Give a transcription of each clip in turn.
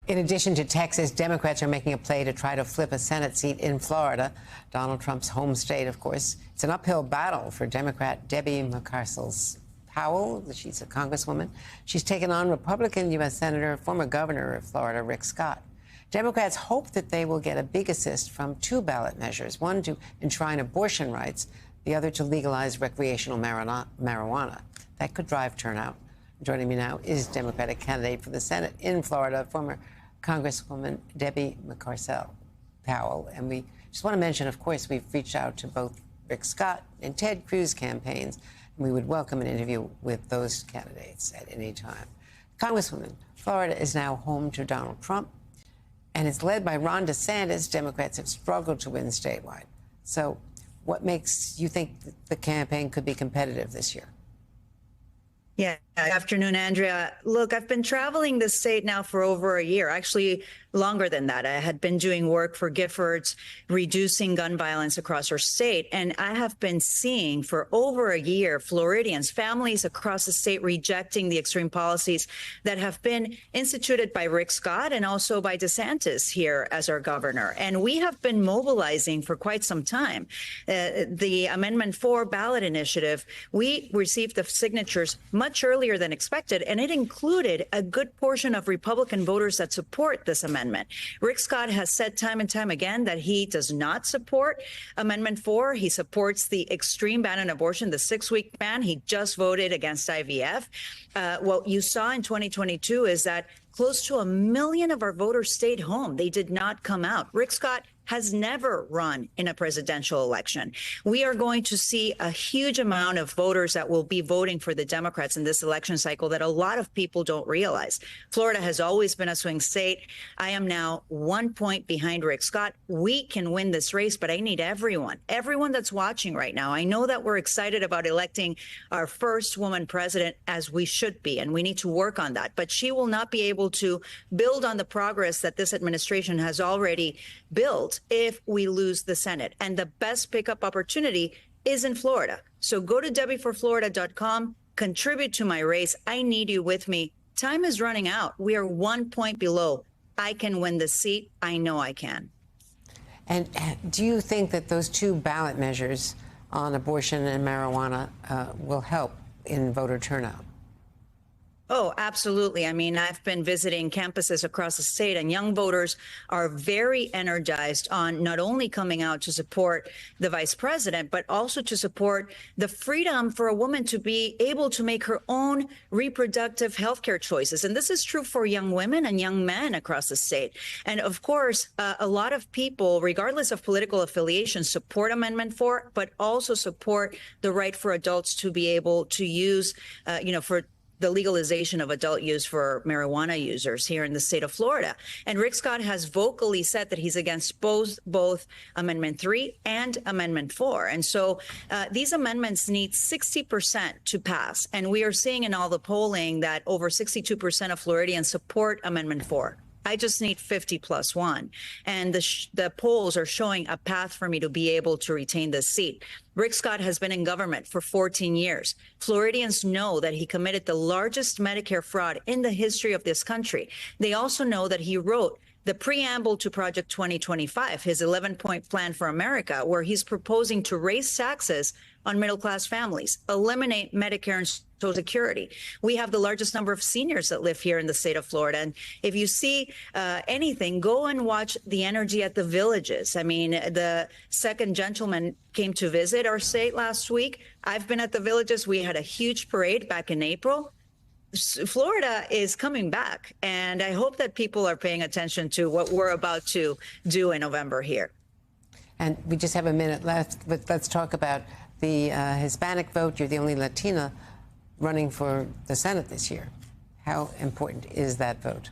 In addition to Texas, Democrats are making a play to try to flip a Senate seat in Florida, Donald Trump's home state, of course. It's an uphill battle for Democrat Debbie McCarcel-Powell. She's a congresswoman. She's taken on Republican U.S. Senator, former governor of Florida, Rick Scott. Democrats hope that they will get a big assist from two ballot measures, one to enshrine abortion rights, the other to legalize recreational marijuana. That could drive turnout. Joining me now is Democratic candidate for the Senate in Florida, former Congresswoman Debbie McCarcel-Powell. And we just want to mention, of course, we've reached out to both Rick Scott and Ted Cruz campaigns, and we would welcome an interview with those candidates at any time. Congresswoman, Florida is now home to Donald Trump, and it's led by Ron DeSantis. Democrats have struggled to win statewide. So what makes you think the campaign could be competitive this year? Yeah. Afternoon, Andrea. Look, I've been traveling the state now for over a year, actually longer than that. I had been doing work for Giffords, reducing gun violence across our state. And I have been seeing for over a year, Floridians, families across the state rejecting the extreme policies that have been instituted by Rick Scott and also by DeSantis here as our governor. And we have been mobilizing for quite some time. The Amendment 4 ballot initiative, we received the signatures much earlier than expected, and it included a good portion of Republican voters that support this amendment. Rick Scott has said time and time again that he does not support Amendment 4. He supports the extreme ban on abortion, the 6-week ban. He just voted against IVF. What you saw in 2022 is that close to 1 million of our voters stayed home. They did not come out. Rick Scott has never run in a presidential election. We are going to see a huge amount of voters that will be voting for the Democrats in this election cycle that a lot of people don't realize. Florida has always been a swing state. I am now 1 point behind Rick Scott. We can win this race, but I need everyone that's watching right now. I know that we're excited about electing our first woman president, as we should be, and we need to work on that. But she will not be able to build on the progress that this administration has already built if we lose the Senate. And the best pickup opportunity is in Florida. So go to debbieforflorida.com, contribute to my race. I need you with me. Time is running out. We are 1 point below. I can win the seat. I know I can. And do you think that those two ballot measures on abortion and marijuana will help in voter turnout? Oh, absolutely. I mean, I've been visiting campuses across the state, and young voters are very energized on not only coming out to support the vice president, but also to support the freedom for a woman to be able to make her own reproductive health care choices. And this is true for young women and young men across the state. And of course, a lot of people, regardless of political affiliation, support Amendment 4, but also support the right for adults to be able to use, for the legalization of adult use for marijuana users here in the state of Florida. And Rick Scott has vocally said that he's against both Amendment 3 and Amendment 4. And so these amendments need 60% to pass. And we are seeing in all the polling that over 62% of Floridians support Amendment 4. I just need 50 plus 1. And the polls are showing a path for me to be able to retain this seat. Rick Scott has been in government for 14 years. Floridians know that he committed the largest Medicare fraud in the history of this country. They also know that he wrote the preamble to Project 2025, his 11-point plan for America, where he's proposing to raise taxes on middle-class families, eliminate Medicare and Social Security. We have the largest number of seniors that live here in the state of Florida. And if you see anything, go and watch the energy at the villages. I mean, the second gentleman came to visit our state last week. I've been at the villages. We had a huge parade back in April. Florida is coming back, and I hope that people are paying attention to what we're about to do in November here. And we just have a minute left, but let's talk about the Hispanic vote. You're the only Latina running for the Senate this year. How important is that vote?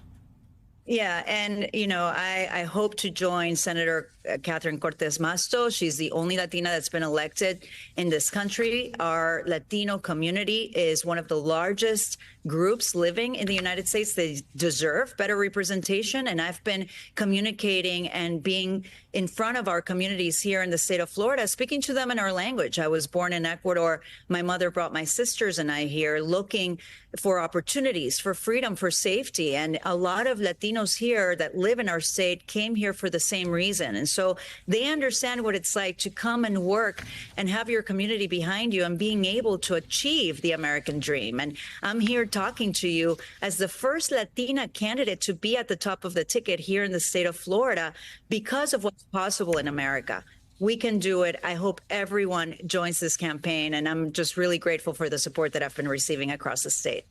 Yeah, and, I hope to join Senator Catherine Cortez Masto. She's the only Latina that's been elected in this country. Our Latino community is one of the largest groups living in the United States. They deserve better representation. And I've been communicating and being in front of our communities here in the state of Florida, speaking to them in our language. I was born in Ecuador. My mother brought my sisters and I here looking for opportunities, for freedom, for safety. And a lot of Latinos Latinos here that live in our state came here for the same reason. And so they understand what it's like to come and work and have your community behind you and being able to achieve the American dream. And I'm here talking to you as the first Latina candidate to be at the top of the ticket here in the state of Florida because of what's possible in America. We can do it. I hope everyone joins this campaign, and I'm just really grateful for the support that I've been receiving across the state.